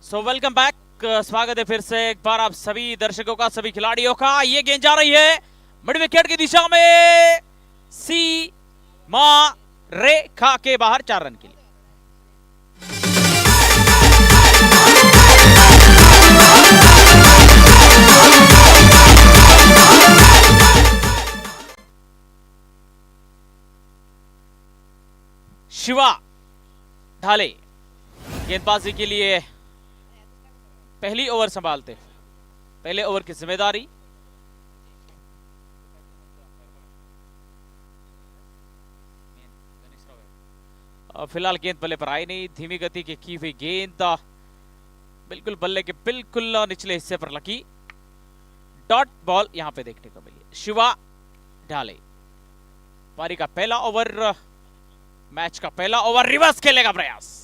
So welcome back. स्वागत है फिर से एक बार आप सभी दर्शकों का, सभी खिलाड़ियों का। ये गेंद जा रही है मिड विकेट की दिशा में, सीमा रेखा के बाहर 4 रन के लिए। शिवा ढाले गेंदबाजी के लिए पहली ओवर संभालते, पहले ओवर की जिम्मेदारी। फिलहाल गेंद बल्ले पर आई नहीं, धीमी गति की हुई गेंद बिल्कुल बल्ले के बिल्कुल निचले हिस्से पर लगी। डॉट बॉल यहां पे देखने को मिली। शिवा ढाले पारी का पहला ओवर, मैच का पहला ओवर, रिवर्स खेलने का प्रयास,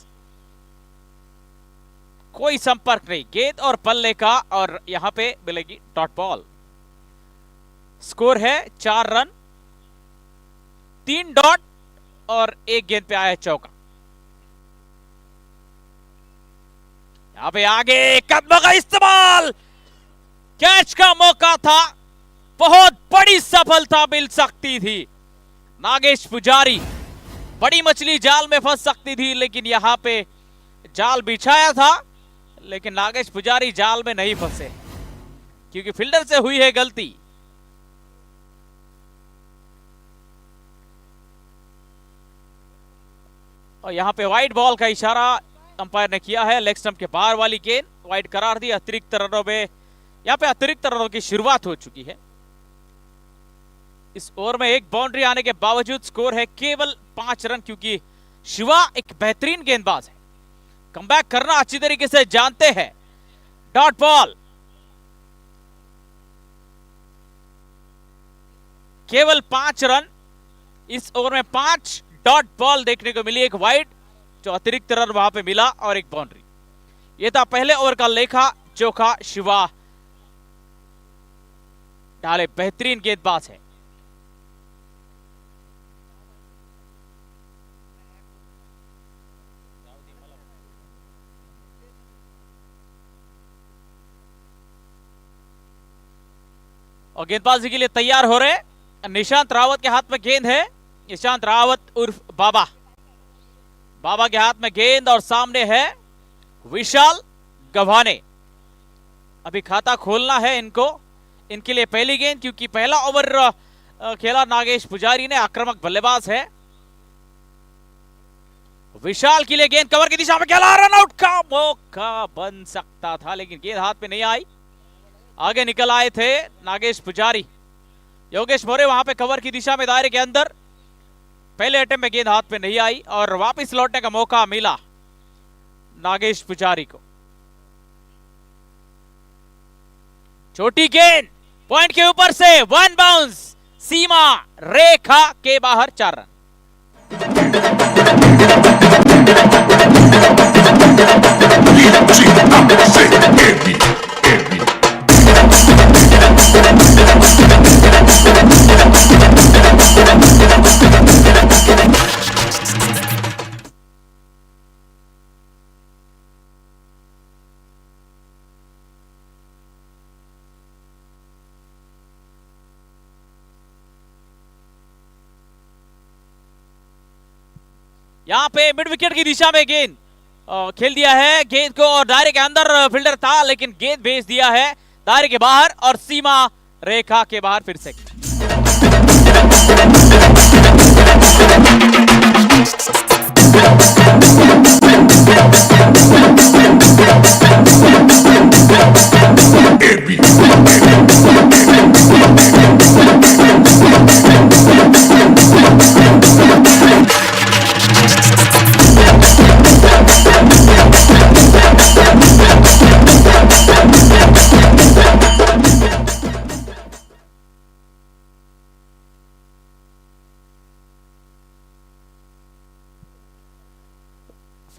कोई संपर्क नहीं गेंद और बल्ले का, और यहां पे मिलेगी डॉट बॉल। स्कोर है 4 रन, 3 डॉट और 1 गेंद पे आया है चौका। यहां पे आगे कदमों का इस्तेमाल, कैच का मौका था, बहुत बड़ी सफलता मिल सकती थी। नागेश पुजारी, बड़ी मछली जाल में फंस सकती थी, लेकिन यहां पे जाल बिछाया था, लेकिन नागेश पुजारी जाल में नहीं फंसे क्योंकि फील्डर से हुई है गलती। और यहां पे वाइड बॉल का इशारा अंपायर ने किया है। लेग स्टंप के बाहर वाली गेंद वाइड करार दी। अतिरिक्त रनों में, यहां पे अतिरिक्त रनों की शुरुआत हो चुकी है। इस ओवर में एक बाउंड्री आने के बावजूद स्कोर है केवल 5 रन, क्योंकि शिवा एक बेहतरीन गेंदबाज है, कमबैक करना अच्छी तरीके से जानते हैं। डॉट बॉल, केवल 5 रन इस ओवर में, 5 डॉट बॉल देखने को मिली, एक वाइड जो अतिरिक्त रन वहां पे मिला और एक बाउंड्री। यह था पहले ओवर का लेखा जोखा। शिवा ढाले बेहतरीन गेंदबाज है। और गेंदबाजी के लिए तैयार हो रहे निशांत रावत के हाथ में गेंद है। निशांत रावत उर्फ बाबा, बाबा के हाथ में गेंद और सामने है विशाल गव्हाने। अभी खाता खोलना है इनको, इनके लिए पहली गेंद, क्योंकि पहला ओवर खेला नागेश पुजारी ने, आक्रामक बल्लेबाज है। विशाल के लिए गेंद कवर की दिशा में खेला, रनआउट का मौका बन सकता था, लेकिन गेंद हाथ में नहीं आई। आगे निकल आए थे नागेश पुजारी, योगेश मोरे वहां पे कवर की दिशा में दायरे के अंदर। पहले अटेम्प्ट में गेंद हाथ पे नहीं आई और वापस लौटने का मौका मिला नागेश पुजारी को। छोटी गेंद पॉइंट के ऊपर से, 1 बाउंस, सीमा रेखा के बाहर 4 रन। यहां पे मिड विकेट की दिशा में गेंद खेल दिया है, गेंद को और दायरे के अंदर फील्डर था, लेकिन गेंद भेज दिया है दायरे के बाहर और सीमा रेखा के बाहर फिर से।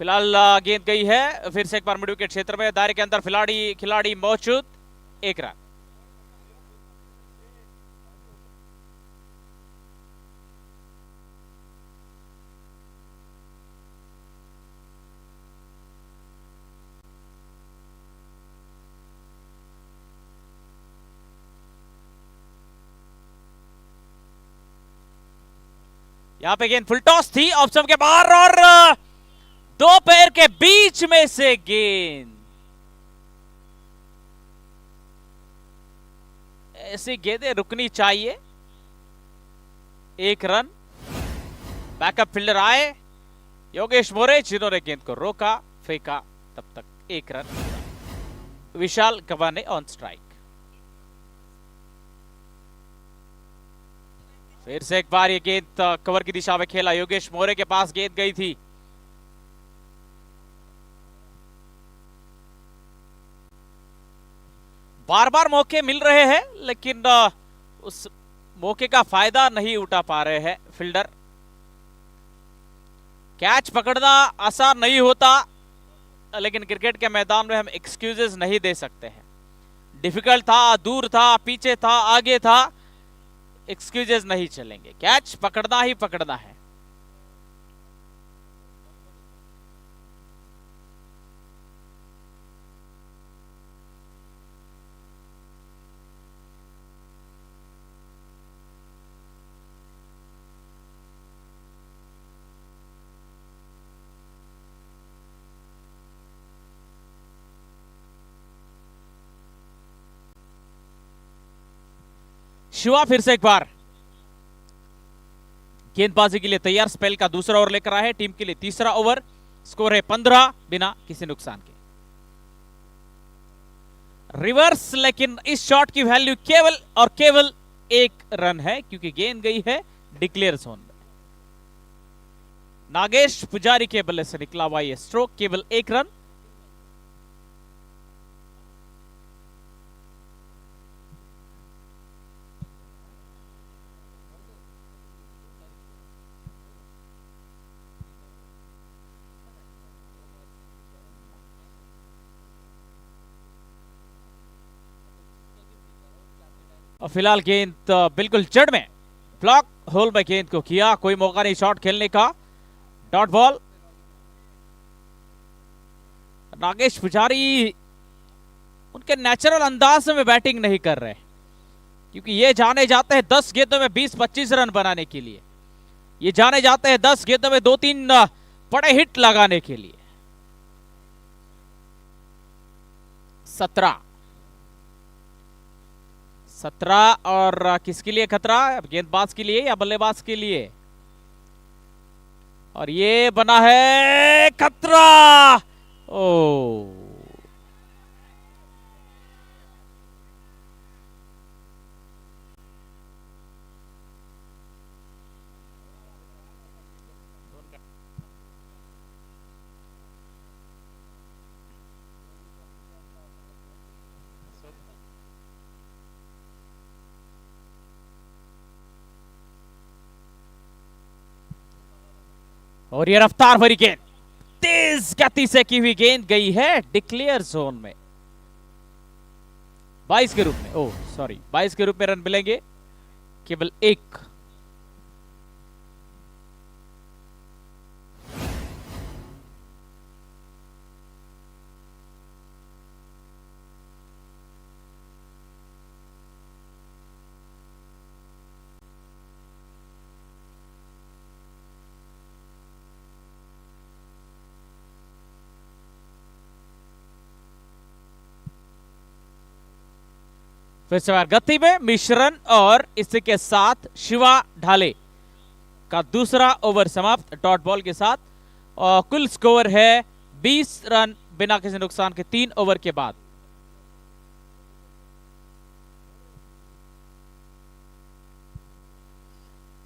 फिलहाल गेंद गई है फिर से एक बार मिड विकेट क्षेत्र में, दायरे के अंदर खिलाड़ी मौजूद, 1 रन। यहां पे गेंद फुल टॉस थी ऑप्शन के बाहर और दो पैर के बीच में से गेंद। ऐसी गेंदें रुकनी चाहिए। एक रन। बैकअप फील्डर आए योगेश मोरे, जिन्होंने गेंद को रोका, फेंका, तब तक एक run. Vishal Kawane on strike. फिर से एक बार ये गेंद कवर की दिशा में खेला, योगेश मोरे के पास गेंद गई थी। बार बार मौके मिल रहे हैं लेकिन उस मौके का फायदा नहीं उठा पा रहे हैं फील्डर। कैच पकड़ना आसान नहीं होता लेकिन क्रिकेट के मैदान में हम एक्सक्यूजेस नहीं दे सकते हैं। डिफिकल्ट था, दूर था, पीछे था, आगे था, एक्सक्यूजेस नहीं चलेंगे। कैच पकड़ना ही पकड़ना है। शिवा फिर से एक बार गेंदबाजी के लिए तैयार। स्पेल का दूसरा ओवर लेकर आए, टीम के लिए तीसरा ओवर। स्कोर है 15 बिना किसी नुकसान के। रिवर्स, लेकिन इस शॉट की वैल्यू केवल और केवल एक रन है क्योंकि गेंद गई है डिक्लेयर जोन में। नागेश पुजारी के बल्ले से निकला हुआ यह स्ट्रोक, केवल एक रन। और फिलहाल गेंद बिल्कुल जड़ में, ब्लॉक होल में गेंद को किया, कोई मौका नहीं शॉट खेलने का। Dot ball. नागेश पुजारी उनके नेचुरल अंदाज में बैटिंग नहीं कर रहे क्योंकि ये जाने जाते हैं 10 गेंदों में 20-25 रन बनाने के लिए। ये जाने जाते हैं 10 गेंदों में 2-3 बड़े हिट लगाने के लिए। 17 और किसके लिए खतरा? गेंदबाज के लिए या बल्लेबाज के लिए? और ये बना है खतरा। ओ और ये रफ्तार भरी गेंद, तेज गति से की हुई गेंद गई है डिक्लेयर जोन में। 22 के रूप में, 22 के रूप में रन मिलेंगे, केवल एक। फिर से बार गति में मिश्रण और इसी के साथ शिवा ढाले का दूसरा ओवर समाप्त डॉट बॉल के साथ। और कुल स्कोर है 20 रन बिना किसी नुकसान के 3 ओवर के बाद।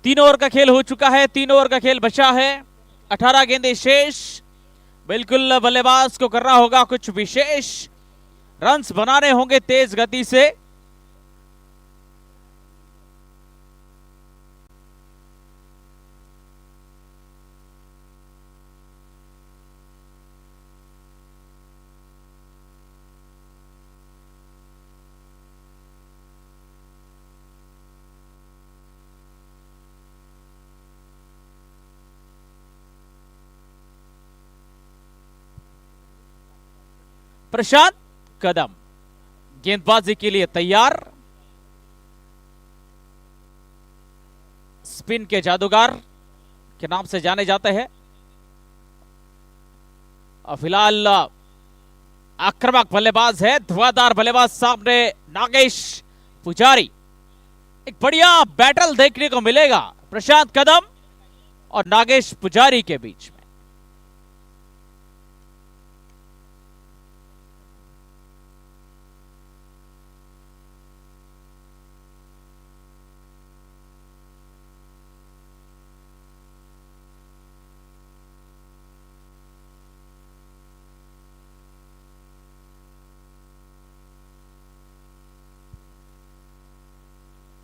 तीन ओवर का खेल हो चुका है, 3 ओवर का खेल बचा है, 18 गेंदें शेष। बिल्कुल बल्लेबाज को करना होगा कुछ विशेष, रन्स बनाने होंगे तेज गति से। प्रशांत कदम गेंदबाजी के लिए तैयार। स्पिन के जादूगर के नाम से जाने जाते हैं। और फिलहाल आक्रामक बल्लेबाज है, धुआंधार बल्लेबाज सामने नागेश पुजारी। एक बढ़िया बैटल देखने को मिलेगा प्रशांत कदम और नागेश पुजारी के बीच में।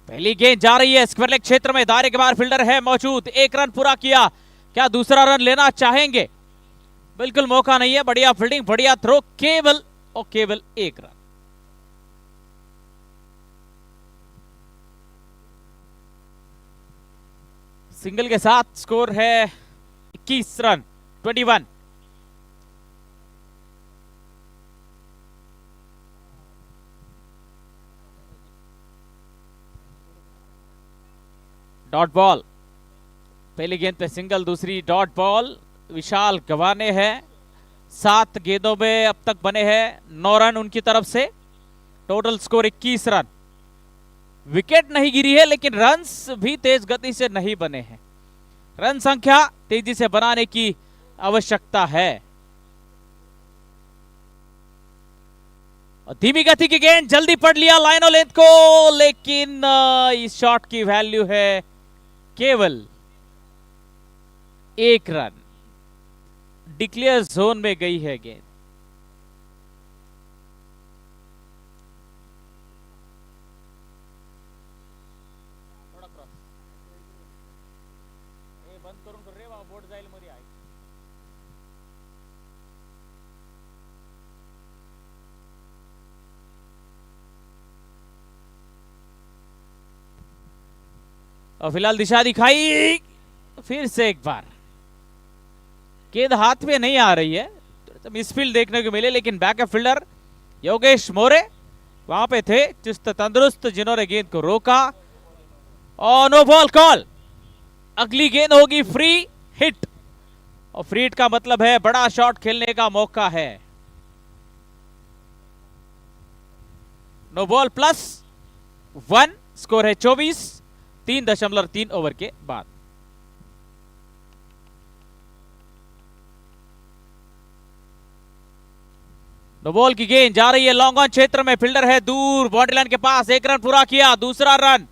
पहली गेंद जा रही है स्क्वायर लेग क्षेत्र में, दायरे के बाहर फील्डर है मौजूद, एक रन पूरा किया, क्या दूसरा रन लेना चाहेंगे? बिल्कुल मौका नहीं है, बढ़िया फील्डिंग, बढ़िया थ्रो, केवल और केवल एक रन। सिंगल के साथ स्कोर है 21 रन, 21। डॉट बॉल, पहली गेंद पे सिंगल, दूसरी डॉट बॉल। विशाल गवाने हैं, 7 गेंदों में अब तक बने हैं 9 रन उनकी तरफ से, टोटल स्कोर 21 रन। विकेट नहीं गिरी है लेकिन रन्स भी तेज गति से नहीं बने हैं, रन संख्या तेजी से बनाने की आवश्यकता है। और धीमी गति की गेंद, जल्दी पढ़ लिया लाइन और लेंथ को, लेकिन इस शॉट की वैल्यू है केवल 1 रन। डिक्लेयर जोन में गई है गेंद। और फिलहाल दिशा दिखाई, फिर से एक बार गेंद हाथ में नहीं आ रही है, तो मिसफील्ड देखने को मिले, लेकिन बैकअप फील्डर योगेश मोरे वहां पे थे चुस्त तंदुरुस्त, जिन्होंने गेंद को रोका और नो बॉल कॉल। अगली गेंद होगी फ्री हिट, और फ्री हिट का मतलब है बड़ा शॉट खेलने का मौका है। नो बॉल +1, स्कोर है 24, 3.3 ओवर के बाद। नो बॉल की गेंद जा रही है लॉन्ग ऑन क्षेत्र में, फील्डर है दूर बाउंड्री लाइन के पास, 1 रन पूरा किया, दूसरा रन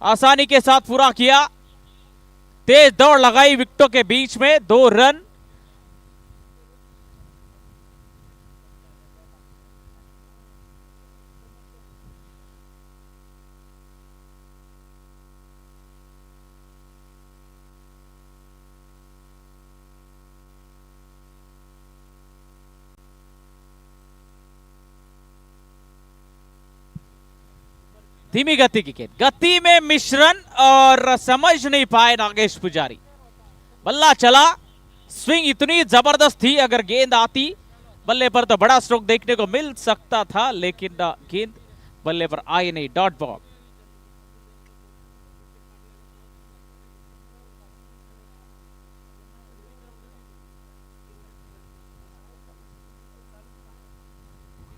आसानी के साथ पूरा किया, तेज दौड़ लगाई विकेटों के बीच में, 2 रन। धीमी गति की गेंद, गति में मिश्रण और समझ नहीं पाए नागेश पुजारी। बल्ला चला, स्विंग इतनी जबरदस्त थी, अगर गेंद आती बल्ले पर तो बड़ा स्ट्रोक देखने को मिल सकता था, लेकिन गेंद बल्ले पर आई नहीं, डॉट बॉल।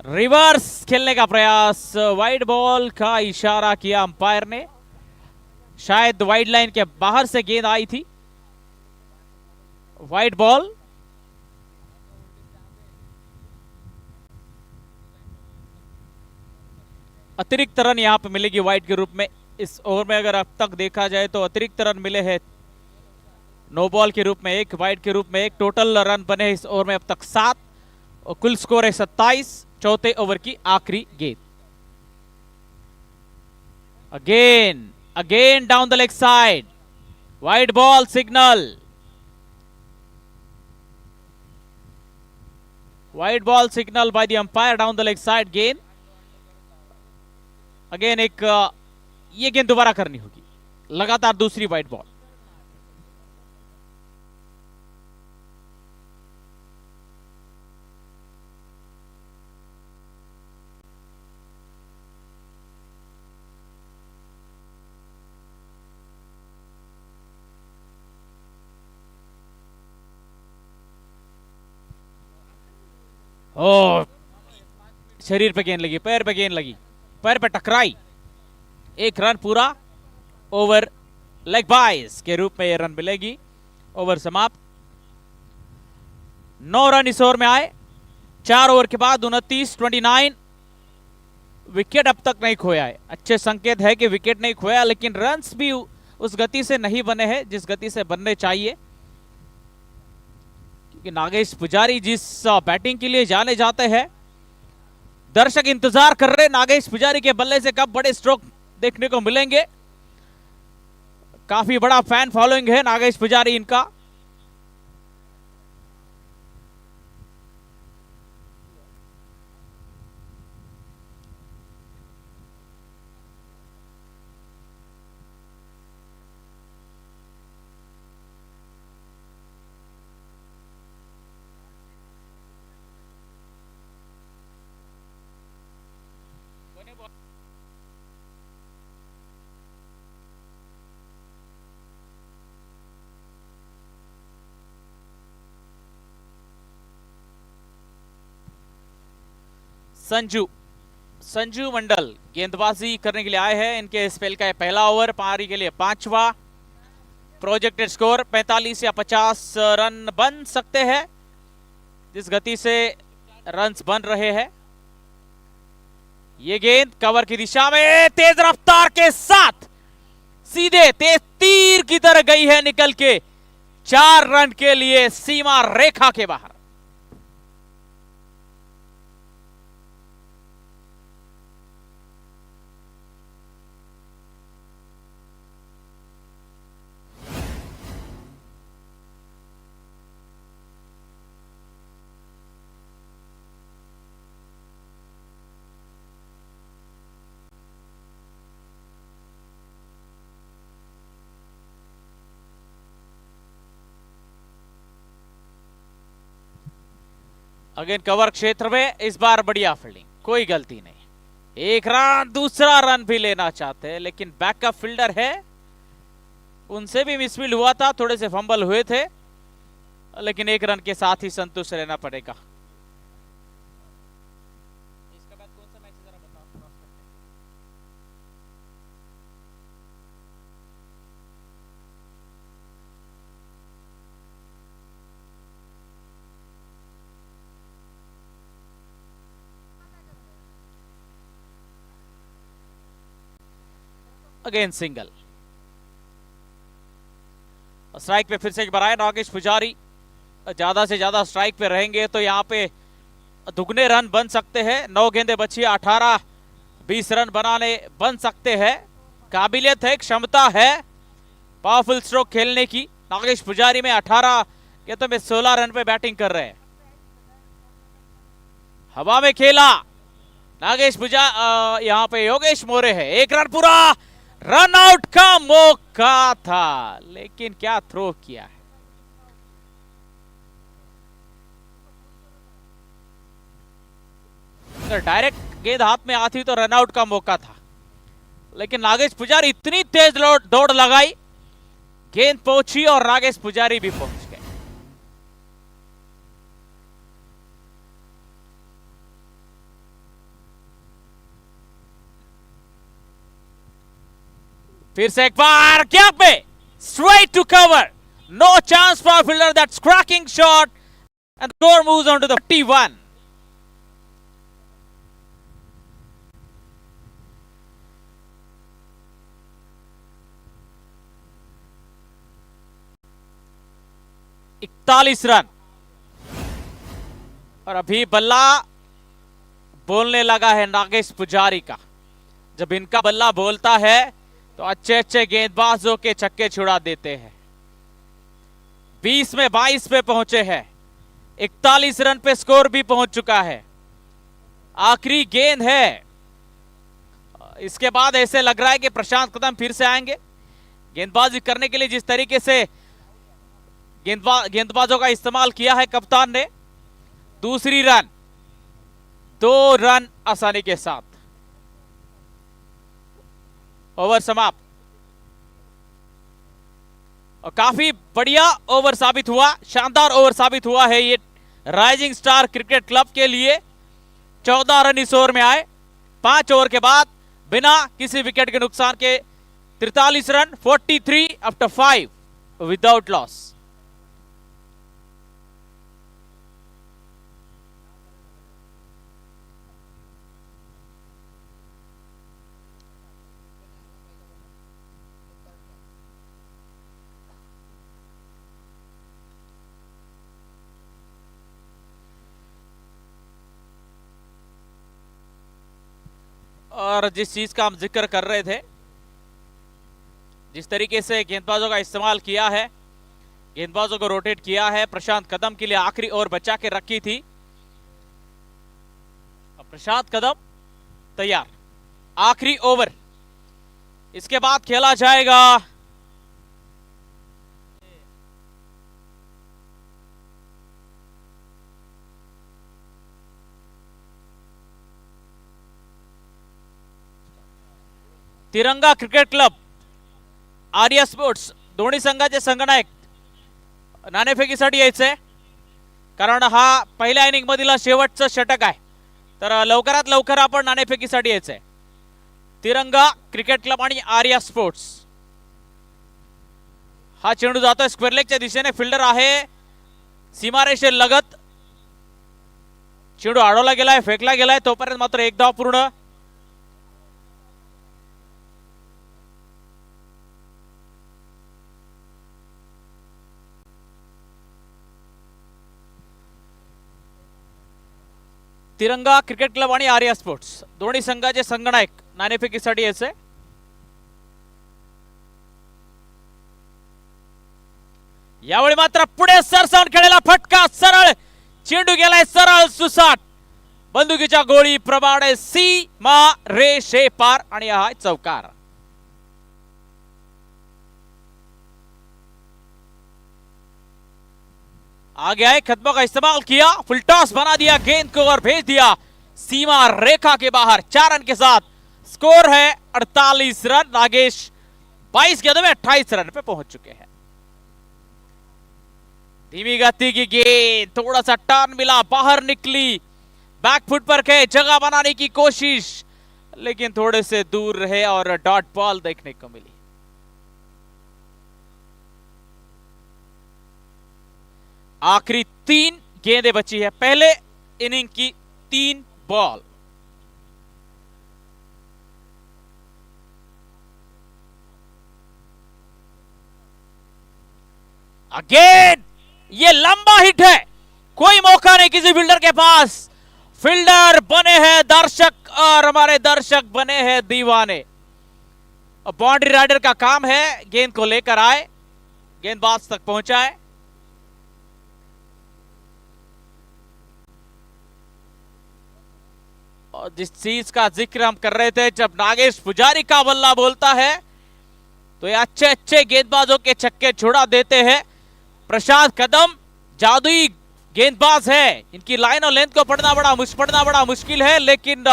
रिवर्स खेलने का प्रयास, वाइड बॉल का इशारा किया अंपायर ने, शायद वाइड लाइन के बाहर से गेंद आई थी, वाइड बॉल। अतिरिक्त रन यहां पे मिलेगी वाइड के रूप में। इस ओवर में अगर अब तक देखा जाए तो अतिरिक्त रन मिले हैं, नो बॉल के रूप में 1, वाइड के रूप में 1, टोटल रन बने इस ओवर में अब तक 7, और कुल स्कोर है 27, चौथे ओवर की आखिरी गेंद। Again down the leg side, wide ball signal, wide ball signal by the umpire down the leg side गेंद। अगेन ये गेंद दोबारा करनी होगी, लगातार दूसरी वाइड बॉल। ओ, शरीर पे गेंद लगी, पैर पे गेंद लगी, पैर पे टकराई। 1 रन पूरा। ओवर लेग बाइस के रूप में ये रन मिलेगी। ओवर समाप्त। 9 रन इस ओवर में आए। 4 ओवर के बाद 29 विकेट अब तक नहीं खोया है। अच्छे संकेत है कि विकेट नहीं खोया, लेकिन रन्स भी उस गति से नहीं बने हैं जिस गति से बनने चाहिए, क्योंकि नागेश पुजारी जिस बैटिंग के लिए जाने जाते हैं, दर्शक इंतजार कर रहे नागेश पुजारी के बल्ले से कब बड़े स्ट्रोक देखने को मिलेंगे। काफी बड़ा फैन फॉलोइंग है नागेश पुजारी इनका। संजू मंडल गेंदबाजी करने के लिए आए हैं। इनके स्पेल का पहला ओवर, पारी के लिए 5वां। प्रोजेक्टेड स्कोर 45 या 50 रन बन सकते हैं जिस गति से रन्स बन रहे हैं। ये गेंद कवर की दिशा में तेज रफ्तार के साथ सीधे तेज तीर की तरह गई है निकल के 4 रन के लिए सीमा रेखा के बाहर। अगेन कवर क्षेत्र में इस बार बढ़िया फील्डिंग, कोई गलती नहीं। 1 रन, दूसरा रन भी लेना चाहते हैं, लेकिन बैकअप फील्डर है, उनसे भी मिसफील्ड हुआ था, थोड़े से फंबल हुए थे, लेकिन 1 रन के साथ ही संतुष्ट रहना पड़ेगा। इसके बाद कौन सा मैच जरा बताओ। अगेन सिंगल, स्ट्राइक पे फिर से एक बार आए नागेश पुजारी। ज्यादा से ज्यादा स्ट्राइक पे रहेंगे तो यहां पे दुगने रन बन सकते हैं। 9 गेंदें बची, 18-20 रन बनाने बन सकते हैं। काबिलियत है, क्षमता है पावरफुल स्ट्रोक खेलने की। नागेश पुजारी में 18 गेंदों में 16 रन पे बैटिंग कर रहे हैं। हवा में खेला नागेश पुजारी, यहां पे योगेश मोरे है। 1 रन पूरा, रन आउट का मौका था, लेकिन क्या थ्रो किया है। अगर डायरेक्ट गेंद हाथ में आती तो रन आउट का मौका था, लेकिन नागेश पुजारी इतनी तेज दौड़ लगाई, गेंद पहुंची और नागेश पुजारी भी पहुंच गए। फिर से एक बार गैप पे straight to cover, no chance for fielder, that's cracking shot and the score moves on to the 51। Run और अभी बल्ला बोलने लगा है नागेश पुजारी का। जब इनका बल्ला बोलता है तो अच्छे अच्छे गेंदबाजों के छक्के छुड़ा देते हैं। 20 में 22 पे पहुंचे हैं, 41 रन पे स्कोर भी पहुंच चुका है। आखिरी गेंद है, इसके बाद ऐसे लग रहा है कि प्रशांत कदम फिर से आएंगे गेंदबाजी करने के लिए। जिस तरीके से गेंदबाजों का इस्तेमाल किया है कप्तान ने। दूसरी रन, 2 रन आसानी के साथ। ओवर समाप्त और काफी बढ़िया ओवर साबित हुआ, शानदार ओवर साबित हुआ है ये राइजिंग स्टार क्रिकेट क्लब के लिए 14 रन इस ओवर में आए। 5 ओवर के बाद बिना किसी विकेट के नुकसान के 43 रन, 43 आफ्टर 5 विदाउट लॉस। और जिस चीज का हम जिक्र कर रहे थे, जिस तरीके से गेंदबाजों का इस्तेमाल किया है, गेंदबाजों को रोटेट किया है, प्रशांत कदम के लिए आखिरी ओवर बचा के रखी थी। अब प्रशांत कदम तैयार, आखिरी ओवर, इसके बाद खेला जाएगा तिरंगा क्रिकेट क्लब आर्या स्पोर्ट्स दोन्ही संघाचे संघनायक नाणेफेकीसाठी यायचंय, कारण हा पहिल्या इनिंग मधील शेवटचं षटक आहे, तर लवकरात लवकर आपण नाणेफेकीसाठी यायचंय। तिरंगा क्रिकेट क्लब आणि आर्या स्पोर्ट्स। हा चेंडू जातोय स्क्वेअर लेगच्या दिशेने, फिल्डर आहे सीमारेषे लगत, चेंडू अडवला गेलाय, फेकला गेलाय, तोपर्यंत मात्र एक धाव पूर्ण। तिरंगा क्रिकेट क्लब आणि आर्या स्पोर्ट्स दोन्ही संघाचे संघनायक नाणेफेकीसाठी यायचे। यावेळी मात्र पुढे सरसावून खेळलेला फटका, सरळ चेंडू गेलाय सरळ सुसाट, बंदुकीच्या गोळी प्रमाणे सीमा रेषे पार, आणि हा चौकार। आगे आए, कदमों का इस्तेमाल किया, फुल टॉस बना दिया गेंद को और भेज दिया सीमा रेखा के बाहर। 4 रन के साथ स्कोर है 48 रन। नागेश 22 गेंदों में 28 रन पे पहुंच चुके हैं। धीमी गति की गेंद, थोड़ा सा टर्न मिला, बाहर निकली, बैकफुट पर गए, जगह बनाने की कोशिश, लेकिन थोड़े से दूर रहे और डॉट बॉल देखने को मिली। आखिरी 3 गेंदें बची है पहले इनिंग की, 3 बॉल। अगेन ये लंबा हिट है, कोई मौका नहीं किसी फील्डर के पास। फील्डर बने हैं दर्शक और हमारे दर्शक बने हैं दीवाने। अब बाउंड्री राइडर का काम है गेंद को लेकर आए, गेंदबाज तक पहुंचाए। और जिस चीज का जिक्र हम कर रहे थे, जब नागेश पुजारी का बल्ला बोलता है तो ये अच्छे अच्छे गेंदबाजों के छक्के छुड़ा देते हैं। प्रशांत कदम जादुई गेंदबाज है, इनकी लाइन और लेंथ को पढ़ना बड़ा मुश्किल है, लेकिन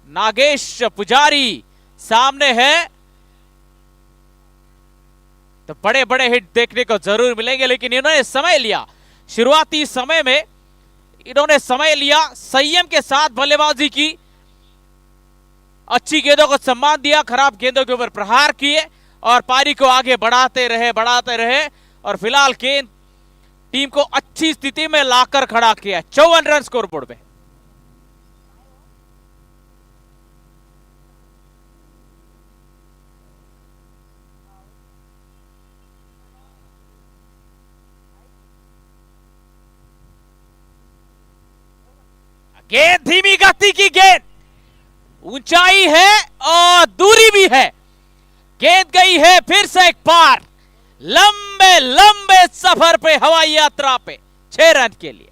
नागेश पुजारी सामने है तो बड़े बड़े हिट देखने को जरूर मिलेंगे। लेकिन इन्होंने समय लिया, शुरुआती समय में इन्होंने समय लिया, संयम के साथ बल्लेबाजी की, अच्छी गेंदों को सम्मान दिया, खराब गेंदों के ऊपर प्रहार किए और पारी को आगे बढ़ाते रहे और फिलहाल गेंद टीम को अच्छी स्थिति में लाकर खड़ा किया। 54 रन स्कोरबोर्ड पे। गेंद धीमी गति की गेंद, ऊंचाई है और दूरी भी है, गेंद गई है फिर से एक पार, लंबे लंबे सफर पे, हवाई यात्रा पे, 6 रन के लिए।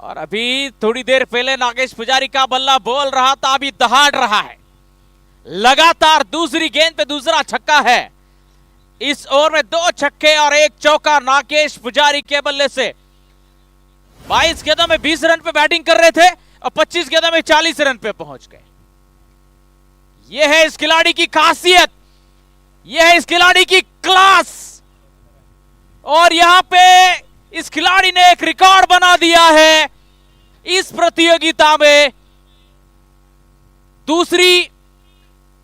और अभी थोड़ी देर पहले नागेश पुजारी का बल्ला बोल रहा था, अभी दहाड़ रहा है, लगातार दूसरी गेंद पे दूसरा छक्का है। इस ओवर में 2 छक्के और 1 चौका नागेश पुजारी के बल्ले से। 22 गेंदों में 20 रन पे बैटिंग कर रहे थे और 25 गेंदों में 40 रन पे पहुंच गए। यह है इस खिलाड़ी की खासियत, यह है इस खिलाड़ी की क्लास। और यहां पे इस खिलाड़ी ने एक रिकॉर्ड बना दिया है इस प्रतियोगिता में। दूसरी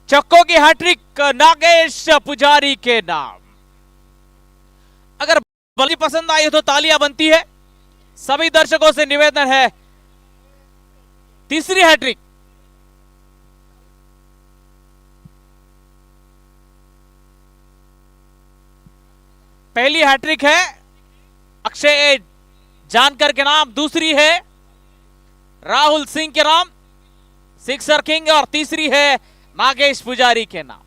छक्कों की हैट्रिक नागेश पुजारी के नाम। अगर बल्कि पसंद आई हो तो तालियां बनती है। सभी दर्शकों से निवेदन है, तीसरी हैट्रिक। पहली हैट्रिक है अक्षय जानकर के नाम, दूसरी है राहुल सिंह के नाम सिक्सर किंग, और तीसरी है नागेश पुजारी के नाम।